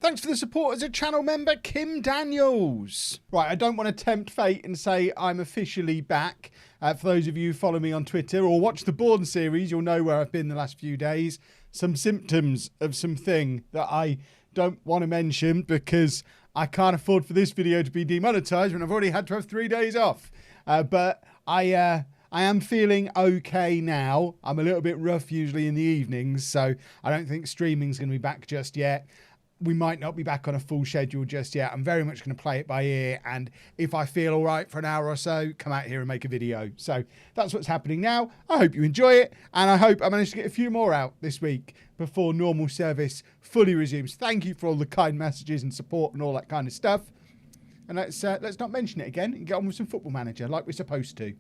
Thanks for the support as a channel member, Kim Daniels. Right, I don't want to tempt fate and say I'm officially back. For those of you who follow me on Twitter or watch the Bourne series, you'll know where I've been the last few days. Some symptoms of something that I don't want to mention because I can't afford for this video to be demonetized when I've already had to have 3 days off. But I am feeling okay now. I'm a little bit rough usually in the evenings, so I don't think streaming's going to be back just yet. We might not be back on a full schedule just yet. I'm very much going to play it by ear, and if I feel all right for an hour or so, come out here and make a video. So that's what's happening now. I hope you enjoy it, and I hope I manage to get a few more out this week before normal service fully resumes. Thank you for all the kind messages and support and all that kind of stuff. And let's not mention it again and get on with some Football Manager like we're supposed to.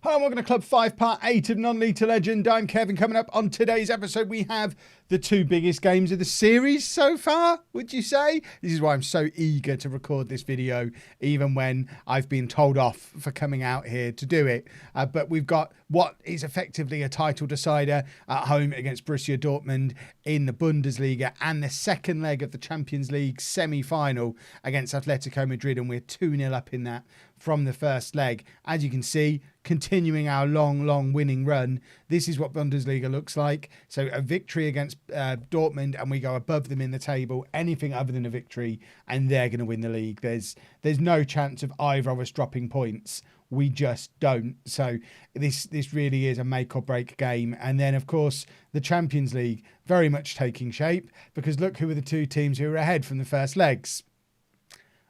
Hello and welcome to Club 5 Part 8 of Non-League to Legend. I'm Kevin. Coming up on today's episode, we have the two biggest games of the series so far, would you say? This is why I'm so eager to record this video, even when I've been told off for coming out here to do it. But we've got what is effectively a title decider at home against Borussia Dortmund in the Bundesliga, and the second leg of the Champions League semi-final against Atletico Madrid, and we're 2-0 up in that from the first leg. As you can see, continuing our long winning run. This is what Bundesliga looks like. So a victory against Dortmund and we go above them in the table. Anything other than a victory and they're going to win the league. There's no chance of either of us dropping points. We just don't. So this really is a make or break game. And then, of course, the Champions League very much taking shape, because look who are the two teams who are ahead from the first legs.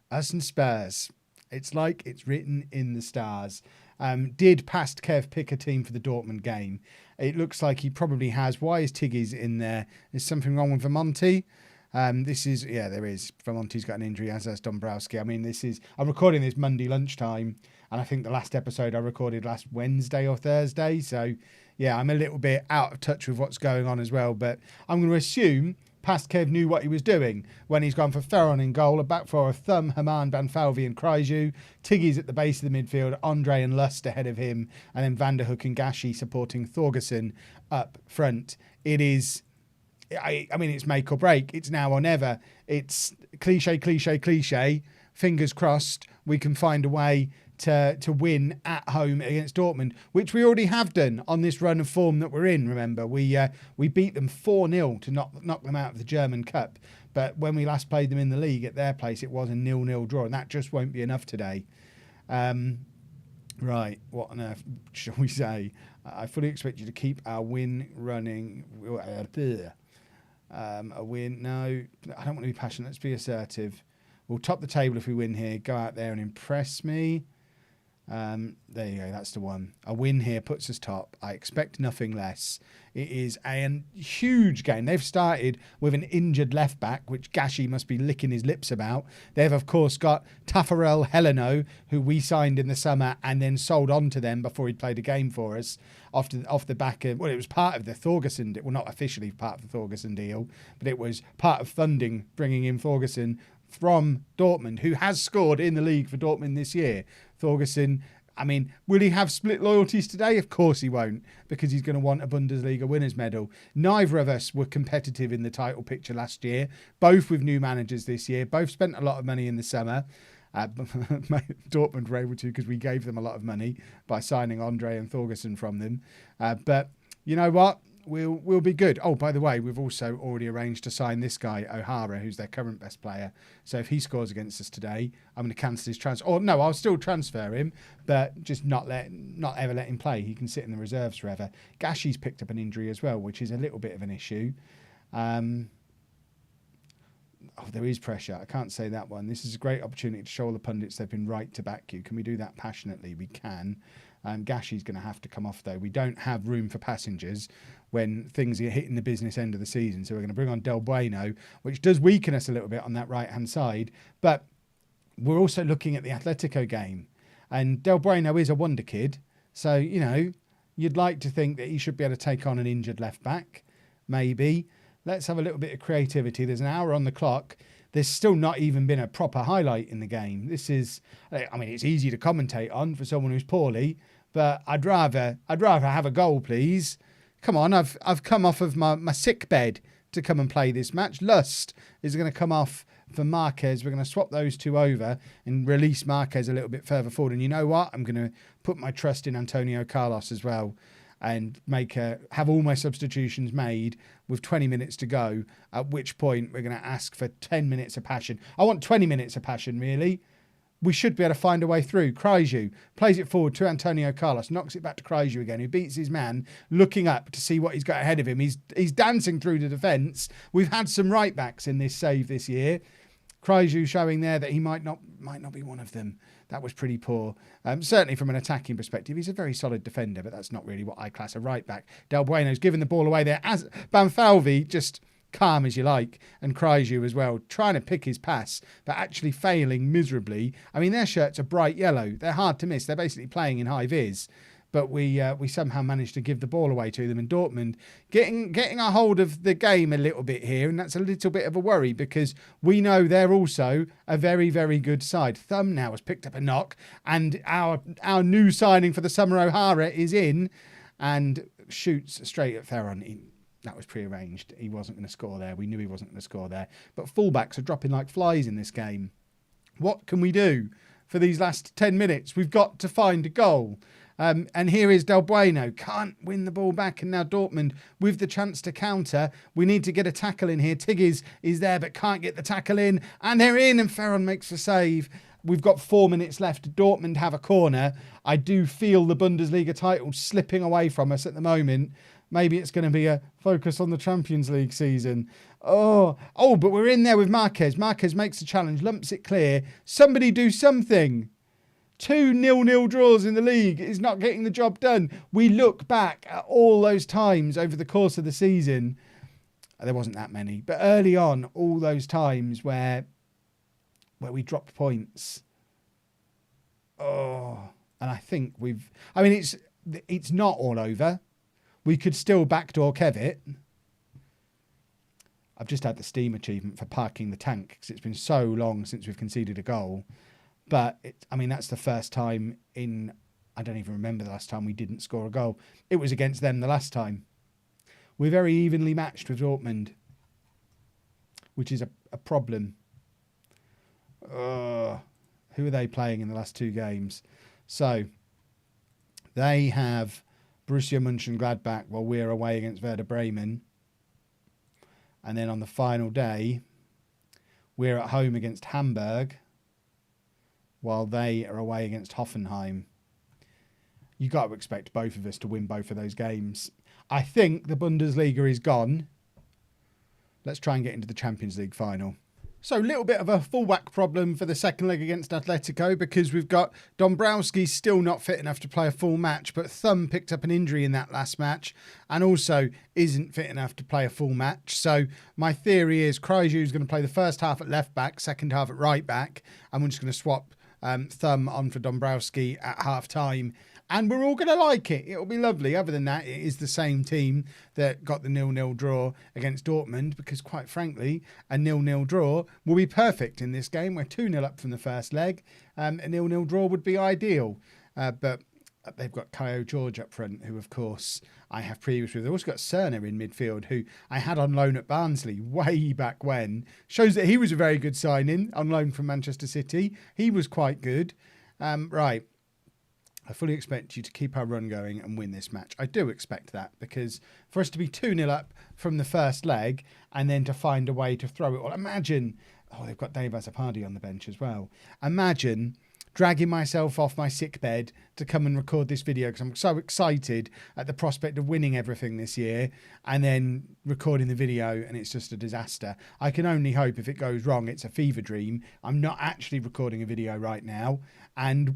Us and Spurs. It's like it's written in the stars. Did past Kev pick a team for the Dortmund game? It looks like he probably has. Why is Tiggy's in there? Is something wrong with Vermonti? There is. Vermonti's got an injury, as has Dombrowski. I mean, I'm recording this Monday lunchtime, and I think the last episode I recorded last Wednesday or Thursday. So, yeah, I'm a little bit out of touch with what's going on as well. But I'm going to assume past Kev knew what he was doing when he's gone for Ferron in goal, a back four of Thum, Haman, Banfalvi and Kraju. Tiggy's at the base of the midfield, Andre and Lust ahead of him, and then Van der Hoek and Gashi supporting Thorgerson up front. It is, I mean, it's make or break. It's now or never. It's cliche. Fingers crossed we can find a way to win at home against Dortmund, which we already have done on this run of form that we're in. Remember, we beat them 4-0 to knock them out of the German Cup. But when we last played them in the league at their place, it was a 0-0 draw, and that just won't be enough today. Right, what on earth shall we say? I fully expect you to keep our win running. A win? No, I don't want to be passionate. Let's be assertive. We'll top the table if we win here. Go out there and impress me. There you go, that's the one. A win here puts us top. I expect nothing less. It is a huge game. They've started with an injured left back, which Gashi must be licking his lips about. They've of course got Tafarel Heleno, who we signed in the summer and then sold on to them before he played a game for us off the back of, well, it was part of the Thorgerson, well, not officially part of the Thorgerson deal, but it was part of funding bringing in Thorgerson from Dortmund, who has scored in the league for Dortmund this year. Thorgerson, I mean, will he have split loyalties today? Of course he won't, because he's going to want a Bundesliga winners medal. Neither of us were competitive in the title picture last year, both with new managers this year, both spent a lot of money in the summer. Dortmund were able to because we gave them a lot of money by signing Andre and Thorgerson from them. But you know what? We'll be good. Oh, by the way, we've also already arranged to sign this guy, O'Hara, who's their current best player. So if he scores against us today, I'm going to cancel his transfer. Or no, I'll still transfer him, but just not ever let him play. He can sit in the reserves forever. Gashi's picked up an injury as well, which is a little bit of an issue. There is pressure. I can't say that one. This is a great opportunity to show all the pundits they've been right to back you. Can we do that passionately? We can. Gashi's going to have to come off, though. We don't have room for passengers when things are hitting the business end of the season. So we're going to bring on Del Bueno, which does weaken us a little bit on that right-hand side. But we're also looking at the Atletico game. And Del Bueno is a wonder kid. So, you know, you'd like to think that he should be able to take on an injured left back, maybe. Let's have a little bit of creativity. There's an hour on the clock. there's still not even been a proper highlight in the game. This is, I mean, it's easy to commentate on for someone who's poorly, but I'd rather have a goal, please. Come on, I've come off of my sick bed to come and play this match. Lust is going to come off for Marquez. We're going to swap those two over and release Marquez a little bit further forward. And you know what? I'm going to put my trust in Antonio Carlos as well and have all my substitutions made with 20 minutes to go, at which point we're going to ask for 10 minutes of passion. I want 20 minutes of passion, really. We should be able to find a way through. Kryju plays it forward to Antonio Carlos, knocks it back to Kryju again, who beats his man, looking up to see what he's got ahead of him. He's dancing through the defence. We've had some right-backs in this save this year. Kryju showing there that he might not be one of them. That was pretty poor. Certainly from an attacking perspective, he's a very solid defender, but that's not really what I class a right-back. Del Bueno's given the ball away there. As Banfalvi, just calm as you like, and Kryju as well, trying to pick his pass, but actually failing miserably. I mean, their shirts are bright yellow. They're hard to miss. They're basically playing in high vis. But we somehow managed to give the ball away to them. And Dortmund getting a hold of the game a little bit here. And that's a little bit of a worry because we know they're also a very, very good side. Thumb now has picked up a knock. And our new signing for the summer, O'Hara, is in and shoots straight at Ferron. That was prearranged. He wasn't going to score there. We knew he wasn't going to score there. But fullbacks are dropping like flies in this game. What can we do for these last 10 minutes? We've got to find a goal. And here is Del Bueno. Can't win the ball back. And now Dortmund with the chance to counter. We need to get a tackle in here. Tigges is there but can't get the tackle in. And they're in and Ferron makes the save. We've got 4 minutes left. Dortmund have a corner. I do feel the Bundesliga title slipping away from us at the moment. Maybe it's going to be a focus on the Champions League season. Oh, but we're in there with Marquez. Marquez makes the challenge, lumps it clear. Somebody do something. 2 0-0 draws in the league is not getting the job done. We look back at all those times over the course of the season. There wasn't that many, but early on, all those times where we dropped points. Oh, and I think it's not all over. We could still backdoor Kevit. I've just had the Steam achievement for parking the tank because it's been so long since we've conceded a goal. But, that's the first time I don't even remember the last time we didn't score a goal. It was against them the last time. We're very evenly matched with Dortmund, which is a problem. Who are they playing in the last 2 games? So, they have Borussia Mönchengladbach while we're away against Werder Bremen. And then on the final day, we're at home against Hamburg while they are away against Hoffenheim. You got to expect both of us to win both of those games. I think the Bundesliga is gone. Let's try and get into the Champions League final. So a little bit of a fullback problem for the second leg against Atletico because we've got Dombrowski still not fit enough to play a full match, but Thumb picked up an injury in that last match and also isn't fit enough to play a full match. So my theory is Kryju is going to play the first half at left back, second half at right back, and we're just going to swap Thumb on for Dombrowski at half time. And we're all going to like it. It'll be lovely. Other than that, it is the same team that got the 0-0 draw against Dortmund because, quite frankly, a 0-0 draw will be perfect in this game. We're 2-0 up from the first leg. A 0-0 draw would be ideal. But they've got Kaio George up front, who, of course, I have previous with. They've also got Cerner in midfield, who I had on loan at Barnsley way back when. Shows that he was a very good signing on loan from Manchester City. He was quite good. Right. I fully expect you to keep our run going and win this match. I do expect that because for us to be 2-0 up from the first leg and then to find a way to throw it all. Imagine, they've got Dave Azzopardi on the bench as well. Imagine dragging myself off my sick bed to come and record this video because I'm so excited at the prospect of winning everything this year and then recording the video and it's just a disaster. I can only hope if it goes wrong, it's a fever dream. I'm not actually recording a video right now. And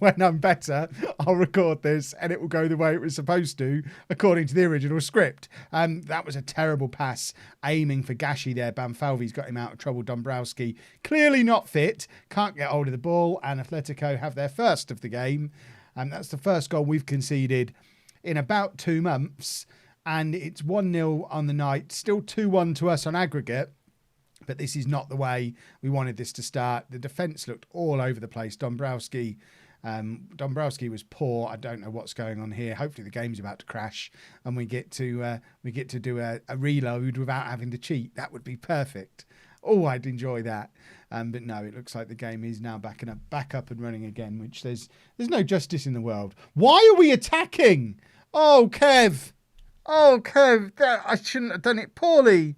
when I'm better, I'll record this and it will go the way it was supposed to, according to the original script. That was a terrible pass, aiming for Gashi there. Banfalvi's got him out of trouble. Dombrowski, clearly not fit, can't get hold of the ball. And Atletico have their first of the game. That's the first goal we've conceded in about 2 months. And it's 1-0 on the night, still 2-1 to us on aggregate. But this is not the way we wanted this to start. The defence looked all over the place. Dombrowski was poor. I don't know what's going on here. Hopefully the game's about to crash and we get to do a reload without having to cheat. That would be perfect. Oh, I'd enjoy that. But no, it looks like the game is now back up and running again, which there's no justice in the world. Why are we attacking? Oh, Kev. I shouldn't have done it poorly.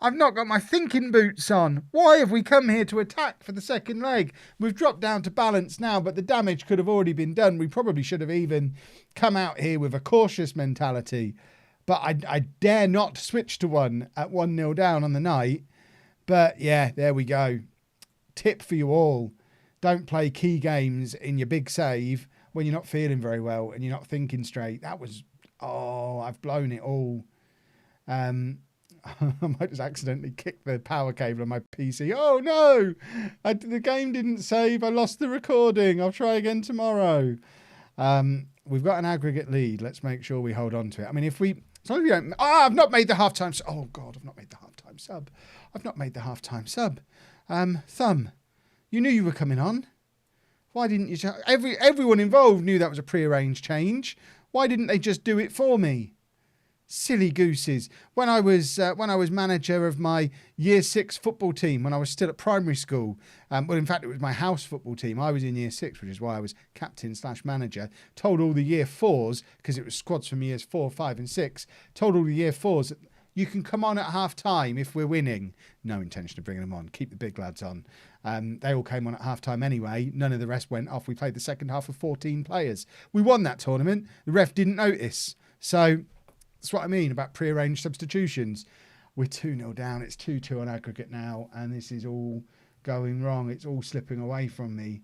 I've not got my thinking boots on. Why have we come here to attack for the second leg? We've dropped down to balance now, but the damage could have already been done. We probably should have even come out here with a cautious mentality. But I dare not switch to one at 1-0 down on the night. But yeah, there we go. Tip for you all. Don't play key games in your big save when you're not feeling very well and you're not thinking straight. That was, I've blown it all. I might just accidentally kick the power cable on my PC. Oh no, the game didn't save. I lost the recording. I'll try again tomorrow. We've got an aggregate lead. Let's make sure we hold on to it. I mean, as long as we don't... I've not made the halftime... Oh God, I've not made the halftime sub. Thumb, you knew you were coming on. Why didn't you... Everyone involved knew that was a prearranged change. Why didn't they just do it for me? Silly gooses. When I was manager of my year 6 football team, when I was still at primary school, well, in fact, it was my house football team. I was in year 6, which is why I was captain/manager. Told all the year 4s, because it was squads from years 4, 5 and 6, told all the year 4s that you can come on at half time if we're winning. No intention of bringing them on. Keep the big lads on. They all came on at half time anyway. None of the rest went off. We played the second half of 14 players. We won that tournament. The ref didn't notice. So... that's what I mean about prearranged substitutions. We're 2-0 down. It's 2-2 on aggregate now, and this is all going wrong. It's all slipping away from me.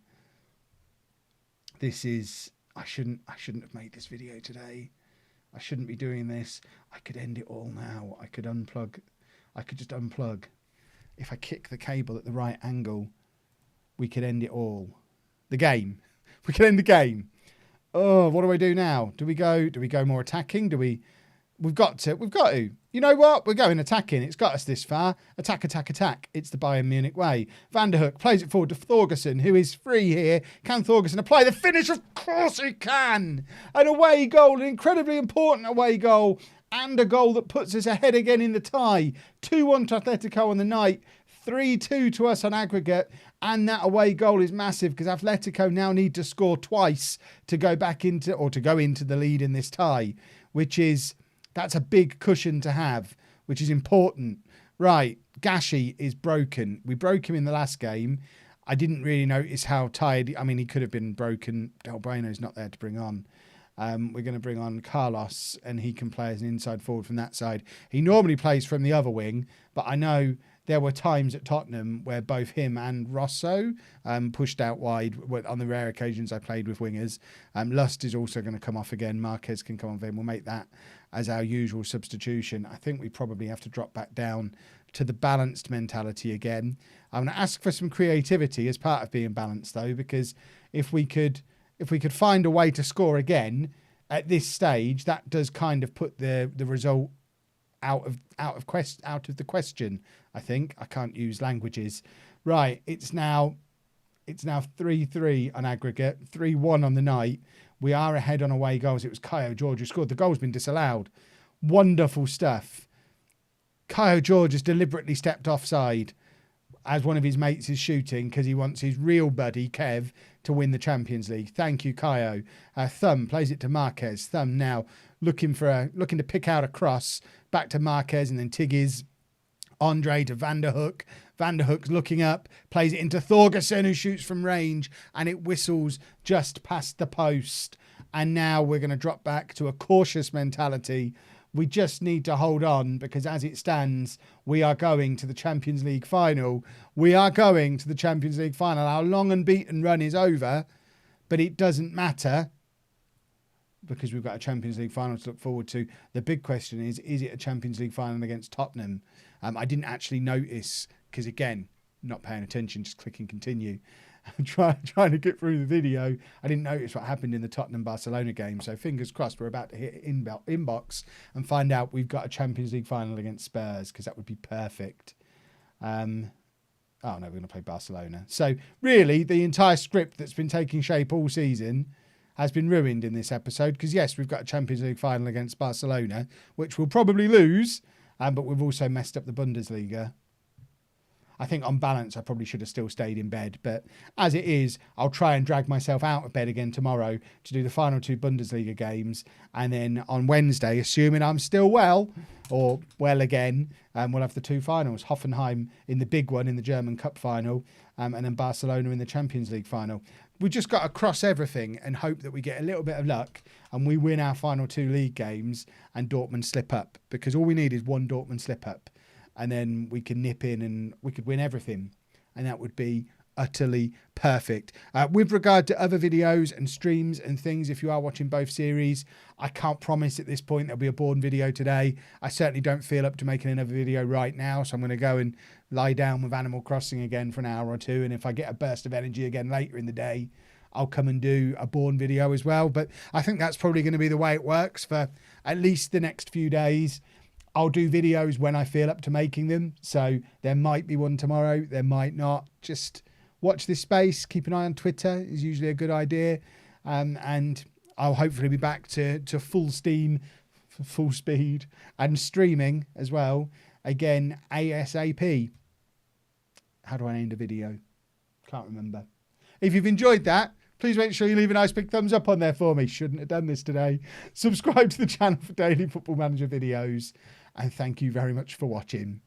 This is... I shouldn't have made this video today. I shouldn't be doing this. I could end it all now. I could unplug. I could just unplug. If I kick the cable at the right angle, we could end it all. The game. We could end the game. Oh, what do I do now? Do we go more attacking? We've got to. You know what? We're going attacking. It's got us this far. Attack. It's the Bayern Munich way. Van der Hoek plays it forward to Thorgerson, who is free here. Can Thorgerson apply the finish? Of course he can. An away goal, an incredibly important away goal, and a goal that puts us ahead again in the tie. 2-1 to Atletico on the night. 3-2 to us on aggregate. And that away goal is massive because Atletico now need to score twice to go into the lead in this tie, which is... that's a big cushion to have, which is important. Right, Gashi is broken. We broke him in the last game. I didn't really notice how tired... I mean, he could have been broken. Del Bueno's not there to bring on. We're going to bring on Carlos, and he can play as an inside forward from that side. He normally plays from the other wing, but I know there were times at Tottenham where both him and Rosso pushed out wide on the rare occasions I played with wingers. Lust is also going to come off again. Marquez can come on in. We'll make that as our usual substitution. I think we probably have to drop back down to the balanced mentality again. I'm going to ask for some creativity as part of being balanced, though, because if we could find a way to score again at this stage, that does kind of put the result out of the question. I think I can't use languages. Right, it's now 3-3 on aggregate, 3-1 on the night. We are ahead on away goals. It was Kaio George who scored. The goal's been disallowed. Wonderful stuff. Kaio George has deliberately stepped offside as one of his mates is shooting because he wants his real buddy, Kev, to win the Champions League. Thank you, Kaio. Thumb plays it to Marquez. Thumb now looking to pick out a cross back to Marquez and then Tigges. Andre to Van der Hoek. Van der Hoek's looking up, plays it into Thorgerson, who shoots from range, and it whistles just past the post. And now we're going to drop back to a cautious mentality. We just need to hold on because as it stands, we are going to the Champions League final. Our long and beaten run is over, but it doesn't matter because we've got a Champions League final to look forward to. The big question is it a Champions League final against Tottenham? I didn't actually notice because, again, not paying attention, just clicking continue. Trying to get through the video. I didn't notice what happened in the Tottenham-Barcelona game, so fingers crossed we're about to hit inbox and find out we've got a Champions League final against Spurs because that would be perfect. Oh, no, we're going to play Barcelona. So, really, the entire script that's been taking shape all season has been ruined in this episode. Because, yes, we've got a Champions League final against Barcelona, which we'll probably lose. But we've also messed up the Bundesliga. I think on balance, I probably should have still stayed in bed. But as it is, I'll try and drag myself out of bed again tomorrow to do the final 2 Bundesliga games. And then on Wednesday, assuming I'm still well, or well again, we'll have the 2 finals. Hoffenheim in the big one in the German Cup final, and then Barcelona in the Champions League final. We've just got to cross everything and hope that we get a little bit of luck and we win our final 2 league games and Dortmund slip up. Because all we need is one Dortmund slip up. And then we can nip in and we could win everything. And that would be utterly perfect. With regard to other videos and streams and things, if you are watching both series, I can't promise at this point there'll be a Bourne video today. I certainly don't feel up to making another video right now. So I'm going to go and lie down with Animal Crossing again for an hour or 2. And if I get a burst of energy again later in the day, I'll come and do a Bourne video as well. But I think that's probably going to be the way it works for at least the next few days. I'll do videos when I feel up to making them. So there might be one tomorrow. There might not. Just watch this space. Keep an eye on Twitter is usually a good idea. And I'll hopefully be back to full steam, full speed and streaming as well. Again, ASAP. How do I end a video? Can't remember. If you've enjoyed that, please make sure you leave a nice big thumbs up on there for me. Shouldn't have done this today. Subscribe to the channel for daily Football Manager videos. And thank you very much for watching.